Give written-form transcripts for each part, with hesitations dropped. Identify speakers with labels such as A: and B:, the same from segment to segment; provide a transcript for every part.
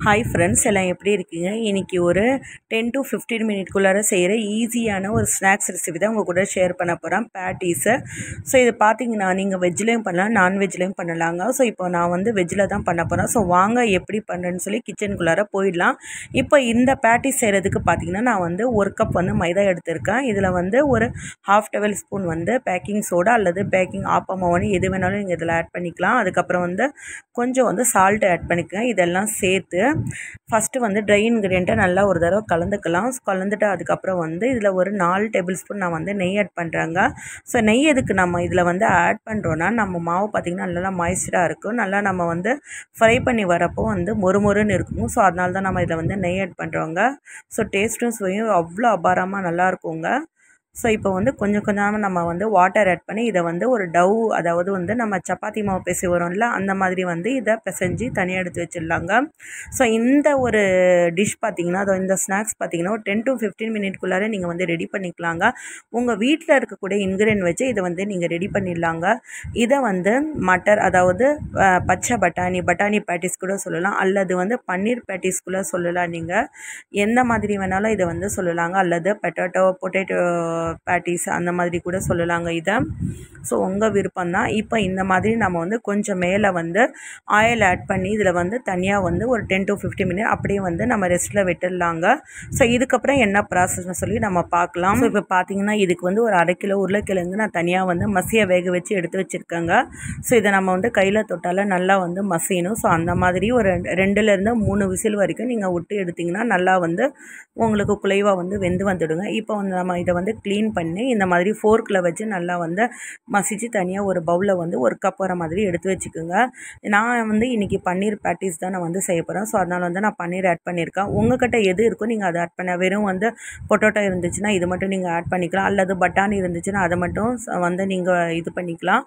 A: Hi friends, எல்லாம் எப்படி இருக்கீங்க? இன்றைக்கி ஒரு 10 to 15 மினிட்குள்ளார செய்கிற ஈஸியான ஒரு ஸ்நாக்ஸ் ரெசிபி தான் உங்கள் கூட ஷேர் பண்ண போகிறேன், பேட்டீஸை. ஸோ இது பார்த்தீங்கன்னா நீங்கள் வெஜ்லேயும் பண்ணலாம், நான்வெஜ்லேயும் பண்ணலாங்க. ஸோ இப்போ நான் வந்து வெஜ்ஜில் தான் பண்ண போகிறேன். ஸோ வாங்க எப்படி பண்ணுறேன்னு சொல்லி கிச்சனுக்குள்ளார போயிடலாம். இப்போ இந்த பேட்டீஸ் செய்கிறதுக்கு பார்த்தீங்கன்னா நான் வந்து 1 கப் வந்து மைதா எடுத்திருக்கேன். இதில் வந்து ஒரு 1/2 டேபிள் ஸ்பூன் வந்து பேக்கிங் சோடா அல்லது பேக்கிங் ஆப்பமாவனு எது வேணாலும் நீங்கள் இதில் ஆட் பண்ணிக்கலாம். அதுக்கப்புறம் வந்து கொஞ்சம் வந்து சால்ட் ஆட் பண்ணிக்கங்க. இதெல்லாம் சேர்த்து ஃபஸ்ட்டு வந்து ட்ரை இன்க்ரீடியண்ட்டை நல்லா ஒரு தடவை கலந்துக்கலாம். கலந்துட்டு அதுக்கப்புறம் வந்து இதில் ஒரு 4 டேபிள் ஸ்பூன் நான் வந்து நெய் ஆட் பண்ணுறேங்க. ஸோ நெய் எதுக்கு நம்ம இதில் வந்து ஆட் பண்ணுறோன்னா, நம்ம மாவு பார்த்திங்கன்னா நல்லா மாய்ஸ்டராக இருக்கும். நல்லா நம்ம வந்து ஃப்ரை பண்ணி வரப்போ வந்து மொறுமொறுன்னு இருக்கும். ஸோ அதனால தான் நம்ம இதில் வந்து நெய் ஆட் பண்ணுறோங்க. ஸோ டேஸ்ட்டும் சுவையும் அவ்வளோ அபாரமாக நல்லாயிருக்குங்க. ஸோ இப்போ வந்து கொஞ்சம் கொஞ்சமாக நம்ம வந்து வாட்டர் ஆட் பண்ணி இதை வந்து ஒரு டவ், அதாவது வந்து நம்ம சப்பாத்தி மாவு பிசை வரும்ல, அந்த மாதிரி வந்து இதை பிசைஞ்சு தனியாக எடுத்து வச்சிடலாங்க. ஸோ இந்த ஒரு டிஷ் பார்த்திங்கன்னா, அது இந்த ஸ்நாக்ஸ் பார்த்திங்கன்னா ஒரு 10 to 15 மினிட்குள்ளார நீங்கள் வந்து ரெடி பண்ணிக்கலாங்க. உங்கள் வீட்டில் இருக்கக்கூடிய இன்க்ரீடியன்ட் வச்சு இதை வந்து நீங்கள் ரெடி பண்ணிடலாங்க. இதை வந்து மட்டர், அதாவது பச்சை பட்டாணி பேட்டிஸ் கூட சொல்லலாம், அல்லது வந்து பன்னீர் பேட்டிஸ் கூட சொல்லலாம். நீங்கள் எந்த மாதிரி வேணாலும் இதை வந்து சொல்லலாங்க, அல்லது பொட்டேட்டோ பேட்டிஸ் அந்த மாதிரி கூட சொல்லலாங்க இதை. ஸோ உங்கள் விருப்பம் தான். இப்போ இந்த மாதிரி நம்ம வந்து கொஞ்சம் மேலே வந்து ஆயில் ஆட் பண்ணி இதில் வந்து தனியாக வந்து ஒரு 10 to 15 மினிட் அப்படியே வந்து நம்ம ரெஸ்ட்டில் விட்டுடலாங்க. ஸோ இதுக்கப்புறம் என்ன ப்ராசஸ்னு சொல்லி நம்ம பார்க்கலாம். ஸோ இப்போ பார்த்தீங்கன்னா இதுக்கு வந்து ஒரு 1/2 கிலோ உருளைக்கிழங்கு நான் தனியாக வந்து மசியாக வேக வச்சு எடுத்து வச்சுருக்கேங்க. ஸோ இதை நம்ம வந்து கையில் தொட்டால் நல்லா வந்து மசியணும். ஸோ அந்த மாதிரி ஒரு 2லேருந்து 3 விசில் வரைக்கும் நீங்கள் விட்டு எடுத்திங்கன்னா நல்லா வந்து உங்களுக்கு குலைவாக வந்து வெந்து வந்துடுங்க. இப்போ வந்து நம்ம இதை வந்து க்ளீன் பண்ணி இந்த மாதிரி ஃபோர்க்கில் வச்சு நல்லா வந்து மசிச்சு தனியாக ஒரு பவுலில் வந்து 1 கப் வர மாதிரி எடுத்து வச்சுக்கோங்க. நான் வந்து இன்றைக்கி பன்னீர் பேட்டிஸ் தான் நான் வந்து செய்ய போகிறேன். ஸோ அதனால் வந்து நான் பன்னீர் ஆட் பண்ணியிருக்கேன். உங்கள்கிட்ட எது இருக்கோ நீங்கள் அதை ஆட் பண்ண, வெறும் வந்து பொட்டேட்டோ இருந்துச்சுன்னா இது மட்டும் நீங்கள் ஆட் பண்ணிக்கலாம், அல்லது பட்டாணி இருந்துச்சுன்னா அதை மட்டும் வந்து நீங்கள் இது பண்ணிக்கலாம்.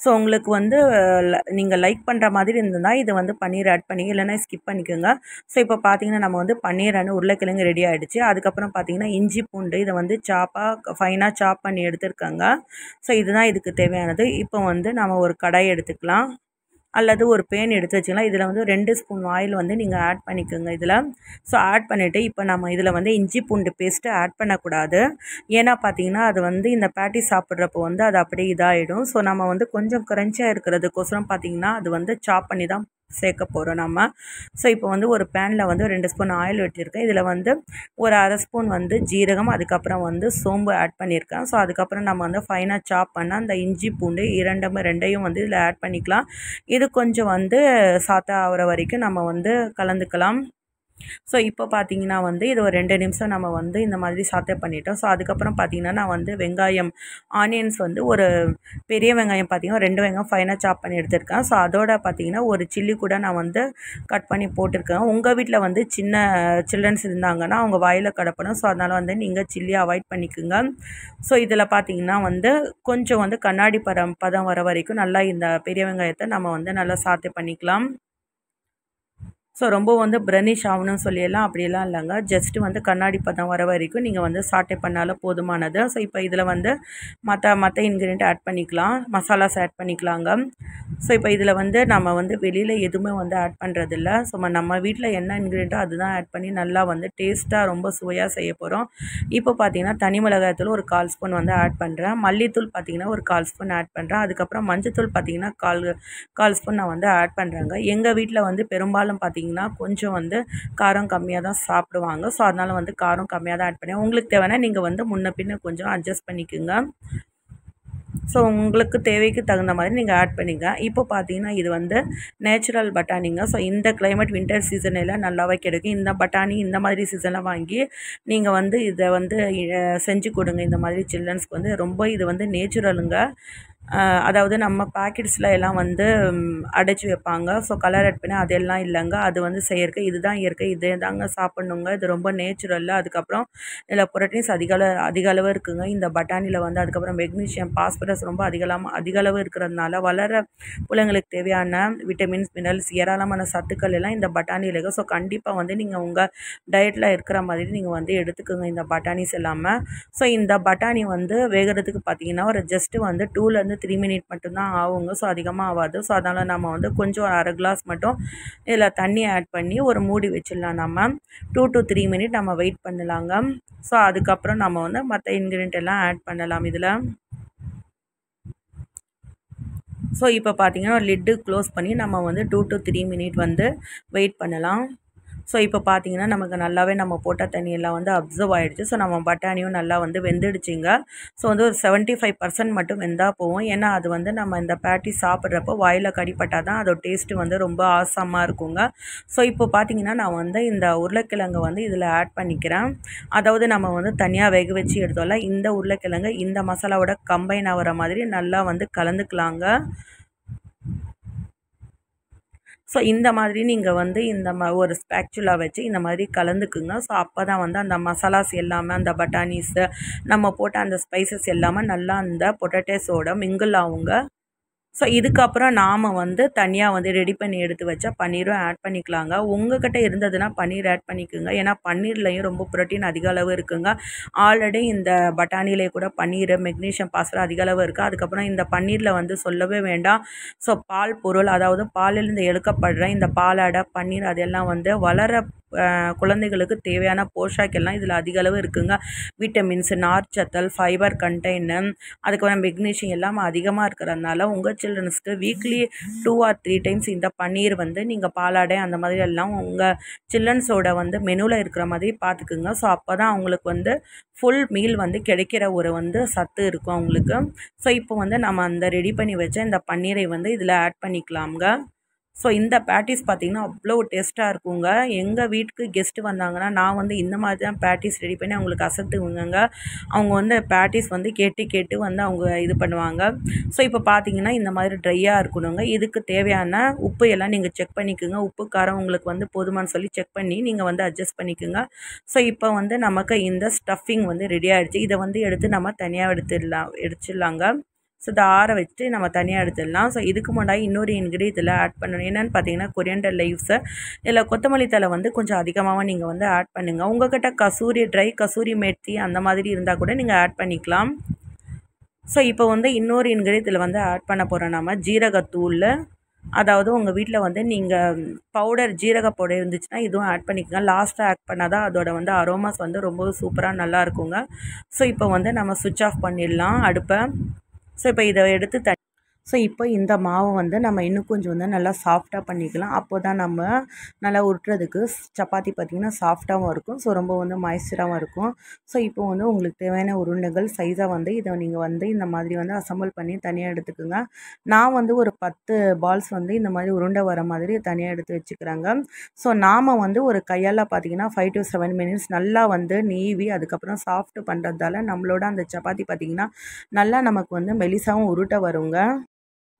A: ஸோ உங்களுக்கு வந்து நீங்கள் லைக் பண்ணுற மாதிரி இருந்ததுன்னா இது வந்து பன்னீர் ஆட் பண்ணி, இல்லைன்னா ஸ்கிப் பண்ணிக்கோங்க. ஸோ இப்போ பார்த்தீங்கன்னா நம்ம வந்து பன்னீரான உருளைக்கிழங்கு ரெடி ஆகிடுச்சு. அதுக்கப்புறம் பார்த்தீங்கன்னா இஞ்சி பூண்டு இதை வந்து ஃபைனாக சாப் பண்ணி எடுத்துருக்காங்க. ஸோ இதுதான் இதுக்கு தேவையானது. இப்போ வந்து நம்ம ஒரு கடாய் எடுத்துக்கலாம், அல்லது ஒரு பேன் எடுத்து வச்சுக்கலாம். இதில் வந்து 2 ஸ்பூன் ஆயில் வந்து நீங்கள் ஆட் பண்ணிக்கோங்க இதில். ஸோ ஆட் பண்ணிவிட்டு இப்போ நம்ம இதில் வந்து இஞ்சி பூண்டு பேஸ்ட்டு ஆட் பண்ணக்கூடாது. ஏன்னா பார்த்தீங்கன்னா அது வந்து இந்த பேட்டி சாப்பிட்றப்போ வந்து அது அப்படியே இதாகிடும். ஸோ நம்ம வந்து கொஞ்சம் க்ரன்ச்சியாக இருக்கிறதுக்கோசரம் பார்த்திங்கன்னா அது வந்து சாப் பண்ணி தான் சேர்க்க போகிறோம் நம்ம. ஸோ இப்போ வந்து ஒரு பேனில் வந்து 2 ஸ்பூன் ஆயில் விட்டுருக்கேன். இதில் வந்து ஒரு 1/2 ஸ்பூன் வந்து ஜீரகம், அதுக்கப்புறம் வந்து சோம்பு ஆட் பண்ணியிருக்கேன். ஸோ அதுக்கப்புறம் நம்ம வந்து ஃபைனாக சாப் பண்ண அந்த இஞ்சி பூண்டு ரெண்டையும் வந்து இதில் ஆட் பண்ணிக்கலாம். இது கொஞ்சம் வந்து சாத்தா ஆகிற வரைக்கும் நம்ம வந்து கலந்துக்கலாம். ஸோ இப்போ பார்த்தீங்கன்னா வந்து இது ஒரு 2 நிமிஷம் நம்ம வந்து இந்த மாதிரி சாத்தே பண்ணிட்டோம். ஸோ அதுக்கப்புறம் பார்த்தீங்கன்னா நான் வந்து ஆனியன்ஸ் வந்து ஒரு பெரிய வெங்காயம் பார்த்தீங்கன்னா 2 வெங்காயம் ஃபைனாக சாப் பண்ணி எடுத்திருக்கேன். ஸோ அதோட பார்த்தீங்கன்னா ஒரு சில்லி கூட நான் வந்து கட் பண்ணி போட்டிருக்கேன். உங்கள் வீட்டில் வந்து சில்ட்ரன்ஸ் இருந்தாங்கன்னா அவங்க வாயில் கடப்பணும். ஸோ அதனால் வந்து நீங்கள் சில்லி அவாய்ட் பண்ணிக்கோங்க. ஸோ இதில் பார்த்தீங்கன்னா வந்து கொஞ்சம் வந்து கண்ணாடி பதம் வர வரைக்கும் நல்லா இந்த பெரிய வெங்காயத்தை நம்ம வந்து நல்லா சாத்தே பண்ணிக்கலாம். ஸோ ரொம்ப வந்து பிரனிஷ் ஆகணும்னு சொல்லியெல்லாம் அப்படியெல்லாம் இல்லைங்க, ஜஸ்ட்டு வந்து கண்ணாடி பதம் வர வரைக்கும் நீங்கள் வந்து சாட்டே பண்ணாலும் போதுமானது. ஸோ இப்போ இதில் வந்து மற்ற இன்க்ரீடியண்ட் ஆட் பண்ணிக்கலாம், மசாலாஸ் ஆட் பண்ணிக்கலாங்க. ஸோ இப்போ இதில் வந்து நம்ம வந்து வெளியில் எதுவுமே வந்து ஆட் பண்ணுறதில்ல. ஸோ நம்ம வீட்டில் என்ன இன்க்ரீடியண்ட்டோ அதுதான் ஆட் பண்ணி நல்லா வந்து டேஸ்ட்டாக ரொம்ப சுவையாக செய்ய போகிறோம். இப்போ பார்த்தீங்கன்னா தனி மிளகாய்த்தூள் ஒரு 1/4 ஸ்பூன் வந்து ஆட் பண்ணுறேன். மல்லித்தூள் பார்த்தீங்கன்னா ஒரு 1/4 ஸ்பூன் ஆட் பண்ணுறேன். அதுக்கப்புறம் மஞ்சத்தூள் பார்த்தீங்கன்னா 1/4 ஸ்பூன் நான் வந்து ஆட் பண்ணுறேங்க. எங்கள் வீட்டில் வந்து பெரும்பாலும் பார்த்தீங்கன்னா கொஞ்சம் வந்து காரம் கம்மியாக தான் சாப்பிடுவாங்க. ஸோ அதனால் வந்து காரம் கம்மியாக தான் ஆட் பண்ணேன். உங்களுக்கு தேவைன்னா நீங்கள் வந்து முன்ன பின்ன கொஞ்சம் அட்ஜஸ்ட் பண்ணிக்கோங்க. ஸோ உங்களுக்கு தேவைக்கு தகுந்த மாதிரி நீங்கள் ஆட் பண்ணிங்க. இப்போ பார்த்தீங்கன்னா இது வந்து நேச்சுரல் பட்டாணிங்க. ஸோ இந்த கிளைமேட் வின்டர் சீசனில் நல்லாவே கிடைக்கும். இந்த பட்டாணி இந்த மாதிரி சீசனில் வாங்கி நீங்கள் வந்து இதை வந்து செஞ்சு கொடுங்க. இந்த மாதிரி சில்ட்ரன்ஸ்க்கு வந்து ரொம்ப இது வந்து நேச்சுரலுங்க. அதாவது நம்ம பேக்கெட்ஸில் எல்லாம் வந்து அடைச்சி வைப்பாங்க. ஸோ கலர் ஆட் பண்ணி அதெல்லாம் இல்லைங்க, அது வந்து செயற்கை. இதுதான் இயற்கை, இதே தாங்க சாப்பிட்ணுங்க. இது ரொம்ப நேச்சுரல். அதுக்கப்புறம் இதில் புரோட்டீன்ஸ் அதிக அளவு இருக்குங்க இந்த பட்டாணியில் வந்து. அதுக்கப்புறம் மெக்னீஷியம், பாஸ்பரஸ் ரொம்ப அதிக அளவு இருக்கிறதுனால வளர பிள்ளைங்களுக்கு தேவையான விட்டமின்ஸ், மினரல்ஸ், ஏராளமான சத்துக்கள் எல்லாம் இந்த பட்டாணியில் இருக்குது. ஸோ கண்டிப்பாக வந்து நீங்கள் உங்கள் டயட்டில் இருக்கிற மாதிரி நீங்கள் வந்து எடுத்துக்கோங்க இந்த பட்டாணிஸ் எல்லாமே. ஸோ இந்த பட்டாணி வந்து வேகிறதுக்கு பார்த்தீங்கன்னா ஒரு ஜஸ்ட்டு வந்து 2லேருந்து வந்து 3 மினிட் மட்டும்தான் ஆகுங்க. ஸோ அதிகமாக ஆகாது. ஸோ அதனால் நம்ம வந்து கொஞ்சம் 1/2 கிளாஸ் மட்டும் இதில் தண்ணி ஆட் பண்ணி ஒரு மூடி வச்சிடலாம். நம்ம 2 to 3 மினிட் நம்ம வெயிட் பண்ணலாங்க. ஸோ அதுக்கப்புறம் நம்ம வந்து மற்ற இன்க்ரீடியன்ட் எல்லாம் ஆட் பண்ணலாம் இதில். ஸோ இப்போ பார்த்தீங்கன்னா லிட்டு க்ளோஸ் பண்ணி நம்ம வந்து 2 to 3 மினிட் வந்து வெயிட் பண்ணலாம். ஸோ இப்போ பார்த்தீங்கன்னா நமக்கு நல்லாவே நம்ம போட்ட தண்ணியெல்லாம் வந்து அப்சர்வ் ஆகிடுச்சு. ஸோ நம்ம பட்டாணியும் நல்லா வந்து வெந்துடுச்சிங்க. ஸோ வந்து ஒரு 75% மட்டும் வெந்தால் போகும். ஏன்னா அது வந்து நம்ம இந்த பேட்டி சாப்பிட்றப்போ வாயில் கடிப்பட்டால் தான் அதோட டேஸ்ட்டு வந்து ரொம்ப ஆசமாக இருக்குங்க. ஸோ இப்போ பார்த்தீங்கன்னா நான் வந்து இந்த உருளைக்கிழங்கு வந்து இதில் ஆட் பண்ணிக்கிறேன். அதாவது நம்ம வந்து தனியாக வேக வச்சு எடுத்தோம்ல, இந்த உருளைக்கிழங்கு இந்த மசாலாவோட கம்பைன் ஆகிற மாதிரி நல்லா வந்து கலந்துக்கலாங்க. ஸோ இந்த மாதிரி நீங்கள் வந்து ஒரு ஸ்பேக்சுலா வச்சு இந்த மாதிரி கலந்துக்குங்க. ஸோ அப்போ தான் வந்து அந்த மசாலாஸ் எல்லாமே, அந்த பட்டாணிஸு, நம்ம போட்ட அந்த ஸ்பைசஸ் எல்லாமே நல்லா அந்த பொட்டேட்டோஸோட மிங்கிள் ஆகுங்க. ஸோ இதுக்கப்புறம் நாம் வந்து தனியாக வந்து ரெடி பண்ணி எடுத்து வச்சா பன்னீரும் ஆட் பண்ணிக்கலாங்க. உங்கள்கிட்ட இருந்ததுன்னா பன்னீர் ஆட் பண்ணிக்கோங்க. ஏன்னா பன்னீர்லேயும் ரொம்ப புரோட்டீன் அதிக அளவு இருக்குங்க. ஆல்ரெடி இந்த பட்டாணிலே கூட பன்னீர், மெக்னீஷியம், பாஸ்பரஸ் அதிக அளவு இருக்குது. அதுக்கப்புறம் இந்த பன்னீரில் வந்து சொல்லவே வேண்டாம். ஸோ பால் பொருள், அதாவது பாலிலிருந்து எடுக்கப்படுற இந்த பாலாடை, பன்னீர் அதெல்லாம் வந்து வளர குழந்தைகளுக்கு தேவையான போஷாக்கெல்லாம் இதில் அதிக அளவு இருக்குங்க. விட்டமின்ஸ், நார்ச்சத்தல், ஃபைபர் கண்டெய்னு, அதுக்கப்புறம் மெக்னீஷியம் எல்லாம் அதிகமாக இருக்கிறதுனால உங்கள் சில்ட்ரன்ஸ்க்கு வீக்லி 2 or 3 டைம்ஸ் இந்த பன்னீர் வந்து நீங்கள் பாலாடை அந்த மாதிரி எல்லாம் உங்கள் சில்ட்ரன்ஸோட வந்து மெனுவில் இருக்கிற மாதிரி பார்த்துக்குங்க. ஸோ அப்போ தான் அவங்களுக்கு வந்து ஃபுல் மீல் வந்து கிடைக்கிற ஒரு வந்து சத்து இருக்கும் அவங்களுக்கு. ஸோ இப்போ வந்து நம்ம அந்த ரெடி பண்ணி வச்ச இந்த பன்னீரை வந்து இதில் ஆட் பண்ணிக்கலாம்ங்க. ஸோ இந்த பேட்டிஸ் பார்த்திங்கன்னா அவ்வளோ டேஸ்ட்டாக இருக்குங்க. எங்கள் வீட்டுக்கு கெஸ்ட்டு வந்தாங்கன்னா நான் வந்து இந்த மாதிரி தான் பேட்டிஸ் ரெடி பண்ணி அவங்களுக்கு அசத்துவங்க. அவங்க வந்து பேட்டிஸ் வந்து கேட்டு வந்து அவங்க இது பண்ணுவாங்க. ஸோ இப்போ பார்த்தீங்கன்னா இந்த மாதிரி ட்ரையாக இருக்கணுங்க. இதுக்கு தேவையான உப்பு எல்லாம் நீங்கள் செக் பண்ணிக்கோங்க. உப்பு காரம் உங்களுக்கு வந்து போதுமானு சொல்லி செக் பண்ணி நீங்கள் வந்து அட்ஜஸ்ட் பண்ணிக்கோங்க. ஸோ இப்போ வந்து நமக்கு இந்த ஸ்டஃபிங் வந்து ரெடி ஆகிடுச்சு. இதை வந்து எடுத்து நம்ம தனியாக எடுத்துடலாங்க. ஸோ இதை ஆற வச்சு நம்ம தனியாக எடுத்துடலாம். ஸோ இதுக்கு முன்னாடி இன்னொரு இன்க்ரீடியன்ட் இதில் ஆட் பண்ணணும். என்னென்னு பார்த்தீங்கன்னா கொரியண்டர் லீவ்ஸு, இதில் கொத்தமல்லி தழை வந்து கொஞ்சம் அதிகமாக நீங்கள் வந்து ஆட் பண்ணுங்கள். உங்கள்கிட்ட ட்ரை கசூரி மேத்தி அந்த மாதிரி இருந்தால் கூட நீங்கள் ஆட் பண்ணிக்கலாம். ஸோ இப்போ வந்து இன்னொரு இன்க்ரீடியன்ட் இதில் வந்து ஆட் பண்ண போகிறோம் நம்ம ஜீரகத்தூள். அதாவது உங்கள் வீட்டில் வந்து நீங்கள் பவுடர், ஜீரக பவுடர் இருந்துச்சுன்னா இதுவும் ஆட் பண்ணிக்கோங்க. லாஸ்ட்டாக ஆட் பண்ணால் தான் அதோட வந்து அரோமாஸ் வந்து ரொம்ப சூப்பராக நல்லா இருக்குங்க. ஸோ இப்போ வந்து நம்ம சுவிட்ச் ஆஃப் பண்ணிடலாம் அடுப்பை. ஸோ இப்போ இதை எடுத்து ஸோ இப்போ இந்த மாவை வந்து நம்ம இன்னும் கொஞ்சம் வந்து நல்லா சாஃப்டாக பண்ணிக்கலாம். அப்போ தான் நம்ம நல்லா உருட்டுறதுக்கு சப்பாத்தி பார்த்திங்கன்னா சாஃப்டாகவும் இருக்கும். ஸோ ரொம்ப வந்து மாய்ஸ்சராகவும் இருக்கும். ஸோ இப்போ வந்து உங்களுக்கு தேவையான உருண்டைகள் சைஸாக வந்து இதை நீங்கள் வந்து இந்த மாதிரி வந்து அசம்பிள் பண்ணி தனியாக எடுத்துக்கோங்க. நான் வந்து ஒரு 10 பால்ஸ் வந்து இந்த மாதிரி உருண்டை வர மாதிரி தனியாக எடுத்து வச்சுக்கிறாங்க. ஸோ நாம் வந்து ஒரு கையால் பார்த்திங்கன்னா 5 to 7 மினிட்ஸ் நல்லா வந்து நீவி அதுக்கப்புறம் சாஃப்ட் பண்ணுறதால நம்மளோட அந்த சப்பாத்தி பார்த்திங்கன்னா நல்லா நமக்கு வந்து மெலிசாவும் உருட்ட வருங்க.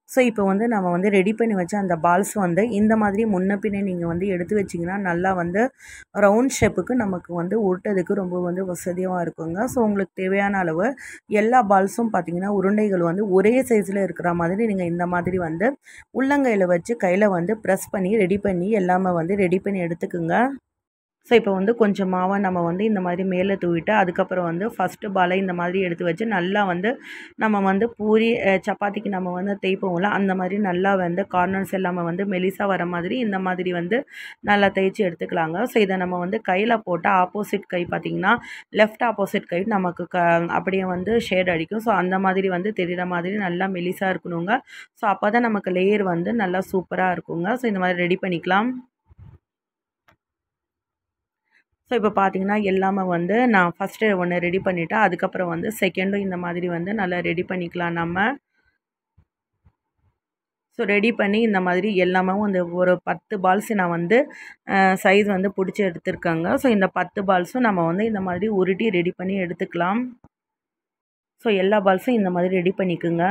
A: ஸோ இப்போ வந்து நம்ம வந்து ரெடி பண்ணி வச்ச அந்த பால்ஸ் வந்து இந்த மாதிரி முன்ன பின்னே நீங்கள் வந்து எடுத்து வச்சிங்கன்னா நல்லா வந்து ரவுண்ட் ஷேப்புக்கு நமக்கு வந்து உருட்டதுக்கு ரொம்ப வந்து வசதியாக இருக்குங்க. ஸோ உங்களுக்கு தேவையான அளவு எல்லா பால்ஸும் பார்த்திங்கன்னா உருண்டைகள் வந்து ஒரே சைஸில் இருக்கிற மாதிரி நீங்கள் இந்த மாதிரி வந்து உள்ளங்கையில் வச்சு கையில் வந்து ப்ரெஸ் பண்ணி ரெடி பண்ணி எல்லாமே வந்து ரெடி பண்ணி எடுத்துக்குங்க. ஸோ இப்போ வந்து கொஞ்சம் மாவை நம்ம வந்து இந்த மாதிரி மேலே தூவிட்டு அதுக்கப்புறம் வந்து ஃபஸ்ட்டு பாலை இந்த மாதிரி எடுத்து வச்சு நல்லா வந்து நம்ம வந்து பூரி, சப்பாத்திக்கு நம்ம வந்து தேய்ப்போம்ல அந்த மாதிரி நல்லா வந்து கார்னர்ஸ் எல்லாமே வந்து மெலிசாக வர மாதிரி இந்த மாதிரி வந்து நல்லா தேய்ச்சி எடுத்துக்கலாங்க. ஸோ இதை நம்ம வந்து கையில் போட்டால் ஆப்போசிட் கை பார்த்திங்கன்னா லெஃப்ட் ஆப்போசிட் கை நமக்கு அப்படியே வந்து ஷேட் அடிக்கும். ஸோ அந்த மாதிரி வந்து தெரிகிற மாதிரி நல்லா மெலிசாக இருக்கணுங்க. ஸோ அப்போ தான் நமக்கு லேயர் வந்து நல்லா சூப்பராக இருக்குங்க. ஸோ இந்த மாதிரி ரெடி பண்ணிக்கலாம். ஸோ இப்போ பார்த்தீங்கன்னா எல்லாமே வந்து நான் ஃபஸ்ட்டு ஒன்று ரெடி பண்ணிவிட்டேன். அதுக்கப்புறம் வந்து செகண்டும் இந்த மாதிரி வந்து நல்லா ரெடி பண்ணிக்கலாம் நம்ம. ஸோ ரெடி பண்ணி இந்த மாதிரி எல்லாமே வந்து ஒரு 10 பால்ஸ் நான் வந்து சைஸ் வந்து பிடிச்சி எடுத்துருக்கேங்க. ஸோ இந்த 10 பால்ஸும் நம்ம வந்து இந்த மாதிரி உருட்டி ரெடி பண்ணி எடுத்துக்கலாம். ஸோ எல்லா பால்ஸும் இந்த மாதிரி ரெடி பண்ணிக்கோங்க.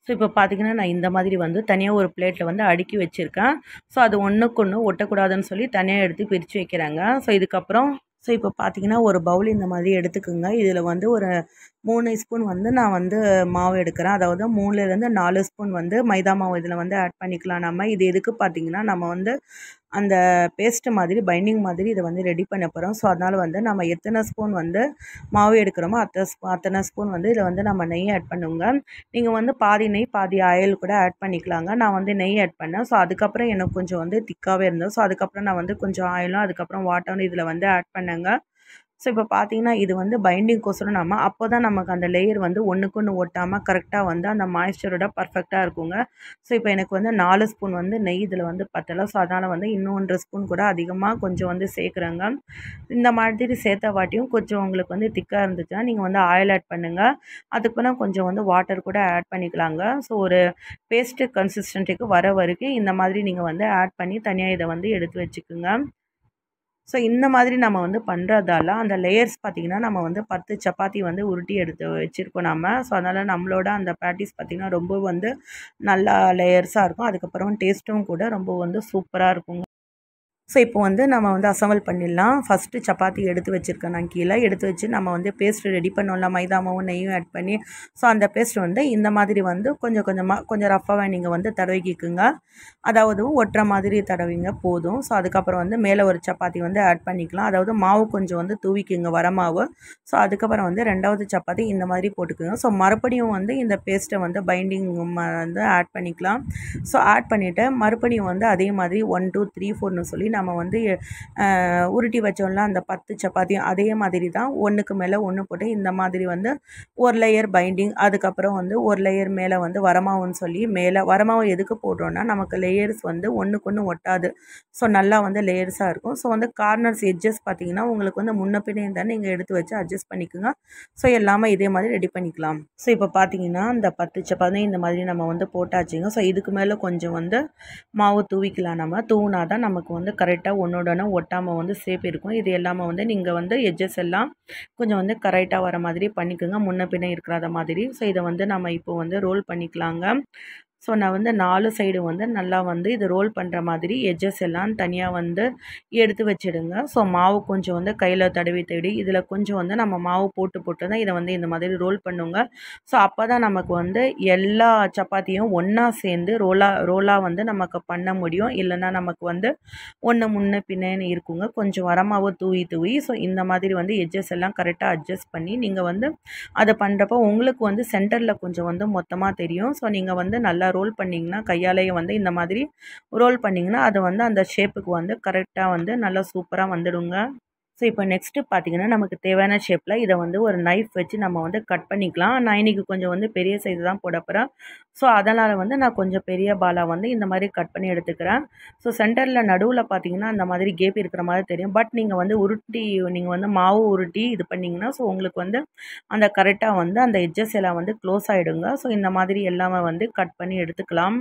A: ஸோ இப்போ பார்த்திங்கன்னா நான் இந்த மாதிரி வந்து தனியாக ஒரு பிளேட்டில் வந்து அடுக்கி வச்சுருக்கேன். ஸோ அது ஒன்றுக்கு ஒன்று ஒட்டக்கூடாதுன்னு சொல்லி தனியாக எடுத்து பிரித்து வைக்கிறாங்க. ஸோ இதுக்கப்புறம் இப்போ பார்த்திங்கன்னா ஒரு பவுல் இந்த மாதிரி எடுத்துக்கோங்க. இதில் வந்து ஒரு 3 ஸ்பூன் வந்து நான் வந்து மாவு எடுக்கிறேன். அதாவது 3லேருந்து 4 ஸ்பூன் வந்து மைதா மாவு இதில் வந்து ஆட் பண்ணிக்கலாம் நம்ம. இது எதுக்கு பார்த்திங்கன்னா நம்ம வந்து அந்த பேஸ்ட் மாதிரி பைண்டிங் மாதிரி இதை வந்து ரெடி பண்ண போகிறோம். ஸோ அதனால் வந்து நம்ம எத்தனை ஸ்பூன் வந்து மாவு எடுக்கிறோமோ அத்தனை ஸ்பூன் வந்து இதில் வந்து நம்ம நெய் ஆட் பண்ணுங்க. நீங்கள் வந்து பாதி நெய் பாதி ஆயில் கூட ஆட் பண்ணிக்கலாங்க. நான் வந்து நெய் ஆட் பண்ணேன். ஸோ அதுக்கப்புறம் எனக்கு கொஞ்சம் வந்து திக்காகவே இருந்தது. ஸோ அதுக்கப்புறம் நான் வந்து கொஞ்சம் ஆயிலும் அதுக்கப்புறம் வாட்டரும் இதில் வந்து ஆட் பண்ணேங்க. ஸோ இப்போ பார்த்தீங்கன்னா இது வந்து பைண்டிங்கோசரம் நம்ம அப்போ தான் நமக்கு அந்த லேயர் வந்து ஒன்றுக்கு ஒன்று ஒட்டாமல் கரெக்டாக வந்து அந்த மாய்ஸ்சரோட பர்ஃபெக்டாக இருக்குங்க. ஸோ இப்போ எனக்கு வந்து 4 ஸ்பூன் வந்து நெய் இதில் வந்து பத்தலை. ஸோ அதனால் வந்து இன்னும் 1 ஸ்பூன் கூட அதிகமாக கொஞ்சம் வந்து சேர்க்குறேங்க. இந்த மாதிரி சேர்த்த வாட்டியும் கொஞ்சம் உங்களுக்கு வந்து திக்காக இருந்துச்சுன்னா நீங்கள் வந்து ஆயில் ஆட் பண்ணுங்கள். அதுக்கப்புறம் கொஞ்சம் வந்து வாட்டர் கூட ஆட் பண்ணிக்கலாங்க. ஸோ ஒரு பேஸ்ட்டு கன்சிஸ்டன்சிக்கு வர வரைக்கும் இந்த மாதிரி நீங்கள் வந்து ஆட் பண்ணி தனியாக இதை வந்து எடுத்து வச்சுக்குங்க. ஸோ இந்த மாதிரி நம்ம வந்து பண்ணுறதால அந்த லேயர்ஸ் பார்த்திங்கன்னா நம்ம வந்து 10 சப்பாத்தி வந்து உருட்டி எடுத்து வச்சுருக்கோம் நம்ம. ஸோ அதனால் நம்மளோட அந்த பேட்டிஸ் பார்த்திங்கன்னா ரொம்ப வந்து நல்லா லேயர்ஸாக இருக்கும். அதுக்கப்புறம் டேஸ்ட்டும் கூட ரொம்ப வந்து சூப்பராக இருக்குங்க. ஸோ இப்போ வந்து நம்ம வந்து அசம்பிள் பண்ணிடலாம். ஃபஸ்ட்டு சப்பாத்தி எடுத்து வச்சுருக்கேன் நான் கீழே எடுத்து வச்சு நம்ம வந்து பேஸ்ட் ரெடி பண்ணோம்ல, மைதா மாவும் நெய்யும் ஆட் பண்ணி. ஸோ அந்த பேஸ்ட் வந்து இந்த மாதிரி வந்து கொஞ்சம் கொஞ்சமாக கொஞ்சம் ரஃப்பாக நீங்கள் வந்து தடவிக்கிக்குங்க. அதாவது ஒட்டுற மாதிரி தடவிங்க போதும். ஸோ அதுக்கப்புறம் வந்து மேலே ஒரு சப்பாத்தி வந்து ஆட் பண்ணிக்கலாம். அதாவது மாவு கொஞ்சம் வந்து தூவிக்குங்க வர மாவு. ஸோ அதுக்கப்புறம் வந்து 2வது சப்பாத்தி இந்த மாதிரி போட்டுக்குங்க. ஸோ மறுபடியும் வந்து இந்த பேஸ்ட்டை வந்து பைண்டிங் வந்து ஆட் பண்ணிக்கலாம். ஸோ ஆட் பண்ணிவிட்டு மறுபடியும் வந்து அதே மாதிரி 1 2 3 4ன்னு சொல்லி நம்ம வந்து உருட்டி வச்சோம்ல அந்த 10 சப்பாத்தியும் அதே மாதிரி தான் ஒன்றுக்கு மேலே ஒன்று போட்டு இந்த மாதிரி வந்து ஒரு லேயர் பைண்டிங், அதுக்கப்புறம் வந்து ஒரு லேயர் மேலே வந்து வரமாவுன்னு சொல்லி மேலே வரமாவு எதுக்கு போடுறோன்னா நமக்கு லேயர்ஸ் வந்து ஒன்றுக்கு ஒன்று ஒட்டாது. ஸோ நல்லா வந்து லேயர்ஸாக இருக்கும். ஸோ வந்து கார்னர்ஸ் எட்ஜஸ் பார்த்திங்கன்னா உங்களுக்கு வந்து முன்ன பின்னே இருந்தால் நீங்கள் எடுத்து வச்சு அட்ஜஸ்ட் பண்ணிக்கோங்க. ஸோ எல்லாமே இதே மாதிரி ரெடி பண்ணிக்கலாம். ஸோ இப்போ பார்த்தீங்கன்னா இந்த 10 சப்பாத்தி இந்த மாதிரி நம்ம வந்து போட்டாச்சுங்க. ஸோ இதுக்கு மேலே கொஞ்சம் வந்து மாவு தூவிக்கலாம். நம்ம தூவினா தான் நமக்கு வந்து கரெக்டாக ஒன்றோடனே ஒட்டாமல் வந்து ஷேப் இருக்கும். இது எல்லாமே வந்து நீங்கள் வந்து எட்ஜஸ் எல்லாம் கொஞ்சம் வந்து கரெக்டாக வர மாதிரி பண்ணிக்கோங்க, முன்ன பின்ன இருக்கிறாத மாதிரி. ஸோ இதை வந்து நம்ம இப்போ வந்து ரோல் பண்ணிக்கலாங்க. ஸோ நான் வந்து 4 சைடு வந்து நல்லா வந்து இது ரோல் பண்ணுற மாதிரி எட்ஜஸ் எல்லாம் தனியாக வந்து எடுத்து வச்சிடுங்க. ஸோ மாவு கொஞ்சம் வந்து கையில் தடவி இதில் கொஞ்சம் வந்து நம்ம மாவு போட்டு தான் இதை வந்து இந்த மாதிரி ரோல் பண்ணுங்க. ஸோ அப்போ தான் நமக்கு வந்து எல்லா சப்பாத்தியும் ஒன்றா சேர்ந்து ரோலாக வந்து நமக்கு பண்ண முடியும். இல்லைன்னா நமக்கு வந்து ஒன்று முன்ன பின்னேன்னு இருக்குங்க. கொஞ்சம் வரமாவு தூவி ஸோ இந்த மாதிரி வந்து எட்ஜஸ் எல்லாம் கரெக்டாக அட்ஜஸ்ட் பண்ணி நீங்கள் வந்து அதை பண்ணுறப்போ உங்களுக்கு வந்து சென்டரில் கொஞ்சம் வந்து மொத்தமாக தெரியும். ஸோ நீங்கள் வந்து நல்லா ரோல் பண்ணிங்கன்னா கையாலேயே வந்து இந்த மாதிரி ரோல் பண்ணிங்கன்னா அது வந்து அந்த ஷேப்புக்கு வந்து கரெக்டாக வந்து நல்லா சூப்பராக வந்துடுங்க. ஸோ இப்போ நெக்ஸ்ட்டு பார்த்தீங்கன்னா நமக்கு தேவையான ஷேப்பில் இதை வந்து ஒரு நைஃப் வச்சு நம்ம வந்து கட் பண்ணிக்கலாம். நான் இன்றைக்கி கொஞ்சம் வந்து பெரிய சைஸ் தான் போட போகிறேன். ஸோ அதனால் வந்து நான் கொஞ்சம் பெரிய பாலாக வந்து இந்த மாதிரி கட் பண்ணி எடுத்துக்கிறேன். ஸோ சென்டரில் நடுவில் பார்த்தீங்கன்னா அந்த மாதிரி கேப் இருக்கிற மாதிரி தெரியும். பட் நீங்கள் வந்து நீங்கள் வந்து மாவு உருட்டி இது பண்ணிங்கன்னா ஸோ உங்களுக்கு வந்து அந்த கரெக்டாக வந்து அந்த எட்ஜஸ் எல்லாம் வந்து க்ளோஸ் ஆகிடுங்க. ஸோ இந்த மாதிரி எல்லாமே வந்து கட் பண்ணி எடுத்துக்கலாம்.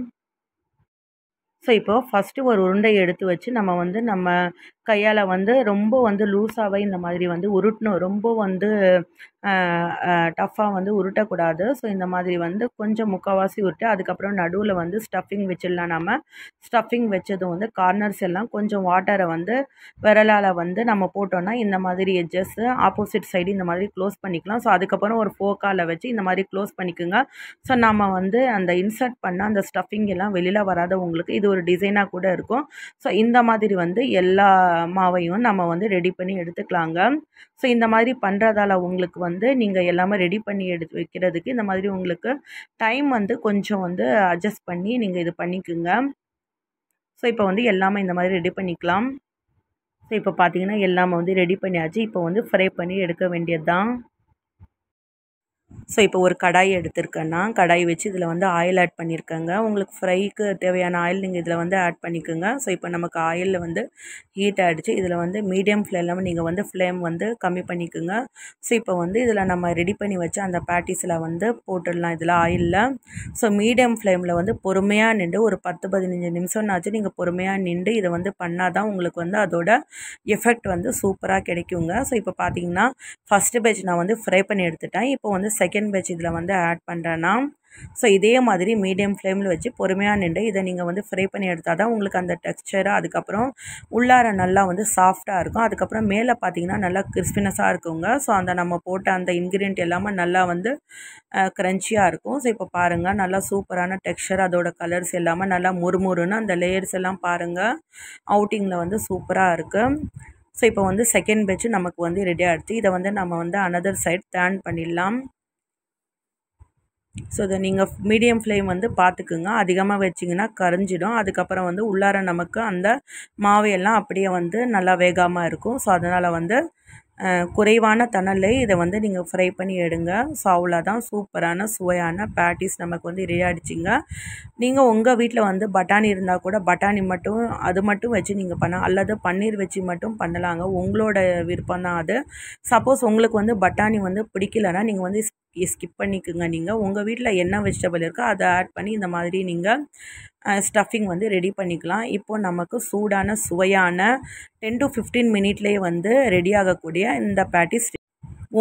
A: ஸோ இப்போது ஃபஸ்ட்டு ஒரு உருண்டை எடுத்து வச்சு நம்ம கையால் வந்து ரொம்ப வந்து லூஸாகவே இந்த மாதிரி வந்து உருட்டணும். ரொம்ப வந்து டஃப்பாக வந்து உருட்டக்கூடாது. ஸோ இந்த மாதிரி வந்து கொஞ்சம் முக்கால்வாசி உருட்டு அதுக்கப்புறம் நடுவில் வந்து ஸ்டஃபிங் வச்சிடலாம். நம்ம ஸ்டஃபிங் வச்சதும் வந்து கார்னர்ஸ் எல்லாம் கொஞ்சம் வாட்டரை வந்து விரலால் வந்து நம்ம போட்டோன்னா இந்த மாதிரி எட்ஜஸ்ஸு ஆப்போசிட் சைடு இந்த மாதிரி க்ளோஸ் பண்ணிக்கலாம். ஸோ அதுக்கப்புறம் ஒரு ஃபோக்கால் வச்சு இந்த மாதிரி க்ளோஸ் பண்ணிக்கோங்க. ஸோ நம்ம வந்து அந்த இன்சர்ட் பண்ண அந்த ஸ்டஃபிங் எல்லாம் வெளியில் வராதவங்களுக்கு இது ஒரு டிசைனாக கூட இருக்கும். ஸோ இந்த மாதிரி வந்து எல்லா மாவையும் நம்ம வந்து ரெடி பண்ணி எடுத்துக்கலாங்க. ஸோ இந்த மாதிரி பண்ணுறதால உங்களுக்கு வந்து நீங்கள் எல்லாமே ரெடி பண்ணி எடுத்து வைக்கிறதுக்கு இந்த மாதிரி உங்களுக்கு டைம் வந்து கொஞ்சம் வந்து அட்ஜஸ்ட் பண்ணி நீங்கள் இது பண்ணிக்கோங்க. ஸோ இப்போ வந்து எல்லாமே இந்த மாதிரி ரெடி பண்ணிக்கலாம். ஸோ இப்போ பார்த்தீங்கன்னா எல்லாமே வந்து ரெடி பண்ணியாச்சு. இப்போ வந்து ஃப்ரை பண்ணி எடுக்க வேண்டியது தான். ஸோ இப்போ ஒரு கடாய் எடுத்திருக்கேன்னா கடாய் வச்சு இதில் வந்து ஆயில் ஆட் பண்ணியிருக்கேங்க. உங்களுக்கு ஃப்ரைக்கு தேவையான ஆயில் நீங்கள் இதில் வந்து ஆட் பண்ணிக்கோங்க. ஸோ இப்போ நமக்கு ஆயிலில் வந்து ஹீட் ஆகிடுச்சு. இதில் வந்து மீடியம் ஃப்ளேமில் நீங்கள் வந்து ஃப்ளேம் வந்து கம்மி பண்ணிக்கோங்க. ஸோ இப்போ வந்து இதில் நம்ம ரெடி பண்ணி வச்ச அந்த பேட்டிஸில் வந்து போட்டுடலாம் இதில் ஆயிலில். ஸோ மீடியம் ஃப்ளேமில் வந்து பொறுமையாக நின்று ஒரு 10-15 நிமிஷம்னாச்சும் நீங்கள் பொறுமையாக நின்று இதை வந்து பண்ணால் தான் உங்களுக்கு வந்து அதோட எஃபெக்ட் வந்து சூப்பராக கிடைக்குங்க. ஸோ இப்போ பார்த்தீங்கன்னா ஃபஸ்ட்டு பேட்ச் நான் வந்து ஃப்ரை பண்ணி எடுத்துட்டேன். இப்போ வந்து செகண்ட் பேட்ச் இதில் வந்து ஆட் பண்ணுறேன்னா, ஸோ இதே மாதிரி மீடியம் ஃப்ளேமில் வச்சு பொறுமையாக நின்று இதை நீங்கள் வந்து ஃப்ரை பண்ணி எடுத்தால் தான் உங்களுக்கு அந்த டெக்ஸ்சர், அதுக்கப்புறம் உள்ளார நல்லா வந்து சாஃப்டாக இருக்கும். அதுக்கப்புறம் மேலே பார்த்தீங்கன்னா நல்லா கிறிஸ்பினஸாக இருக்குங்க. ஸோ அந்த நம்ம போட்ட அந்த இன்க்ரீடியன்ட் எல்லாமே நல்லா வந்து க்ரன்ச்சியாக இருக்கும். ஸோ இப்போ பாருங்கள் நல்லா சூப்பரான டெக்ஸ்சர், அதோட கலர்ஸ் எல்லாமே நல்லா முறுமுறுன்னு அந்த லேயர்ஸ் எல்லாம் பாருங்கள் அவுட்டிங்கில் வந்து சூப்பராக இருக்குது. ஸோ இப்போ வந்து செகண்ட் பேட்ச் நமக்கு வந்து ரெடி ஆகிடுச்சு. இதை வந்து நம்ம வந்து அனதர் சைட் டர்ன் பண்ணிடலாம். ஸோ இதை நீங்கள் மீடியம் ஃப்ளேம் வந்து பார்த்துக்குங்க, அதிகமாக வச்சிங்கன்னா கரைஞ்சிடும். அதுக்கப்புறம் வந்து உள்ளார நமக்கு அந்த மாவையெல்லாம் அப்படியே வந்து நல்லா வேகாமல் இருக்கும். ஸோ அதனால் வந்து குறைவான தணலை இதை வந்து நீங்கள் ஃப்ரை பண்ணி எடுங்க. ஸோ அவ்வளோதான், சூப்பரான சுவையான பேட்டிஸ் நமக்கு வந்து ரெடி ஆகிடுச்சிங்க. நீங்கள் உங்கள் வீட்டில் வந்து பட்டாணி இருந்தால் கூட பட்டாணி மட்டும் அது மட்டும் வச்சு நீங்கள் பண்ணலாம், அல்லது பன்னீர் வச்சு மட்டும் பண்ணலாங்க. உங்களோட விருப்பம் தான் அது. சப்போஸ் உங்களுக்கு வந்து பட்டாணி வந்து பிடிக்கலன்னா நீங்கள் வந்து ஸ்கிப் பண்ணிக்கோங்க. நீங்கள் உங்கள் வீட்டில் என்ன வெஜிடபிள் இருக்கோ அதை ஆட் பண்ணி இந்த மாதிரி நீங்கள் ஸ்டஃபிங் வந்து ரெடி பண்ணிக்கலாம். இப்போது நமக்கு சூடான சுவையான 10 to 15 மினிட்லேயே வந்து ரெடி ஆகக்கூடிய இந்த பேட்டிஸ்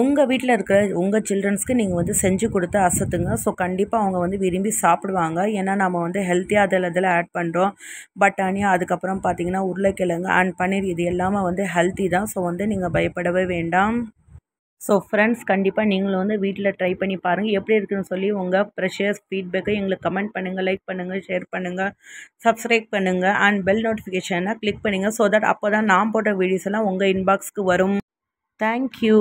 A: உங்கள் வீட்டில் இருக்கிற உங்கள் சில்ட்ரன்ஸ்க்கு நீங்கள் வந்து செஞ்சு கொடுத்து அசத்துங்க. ஸோ கண்டிப்பாக அவங்க வந்து விரும்பி சாப்பிடுவாங்க. ஏன்னா நம்ம வந்து ஹெல்த்தியாக அதில் ஆட் பண்ணுறோம். பட்டாணி, அதுக்கப்புறம் பார்த்திங்கன்னா உருளைக்கிழங்கு அண்ட் பன்னீர், இது எல்லாமே வந்து ஹெல்த்தி தான். ஸோ வந்து நீங்கள் பயப்படவே வேண்டாம். ஸோ ஃப்ரெண்ட்ஸ், கண்டிப்பாக நீங்களும் வந்து வீட்டில் ட்ரை பண்ணி பாருங்கள். எப்படி இருக்குதுன்னு சொல்லி உங்கள் ப்ரெஷியஸ் ஃபீட்பேக்கை எங்களுக்கு கமெண்ட் பண்ணுங்கள், லைக் பண்ணுங்கள், ஷேர் பண்ணுங்கள், சப்ஸ்கிரைப் பண்ணுங்கள் அண்ட் பெல் நோட்டிஃபிகேஷனை கிளிக் பண்ணுங்கள். ஸோ தட் அப்போ தான் நான் போட்ட வீடியோஸ் எல்லாம் உங்கள் இன்பாக்ஸ்க்கு வரும். தேங்க்யூ.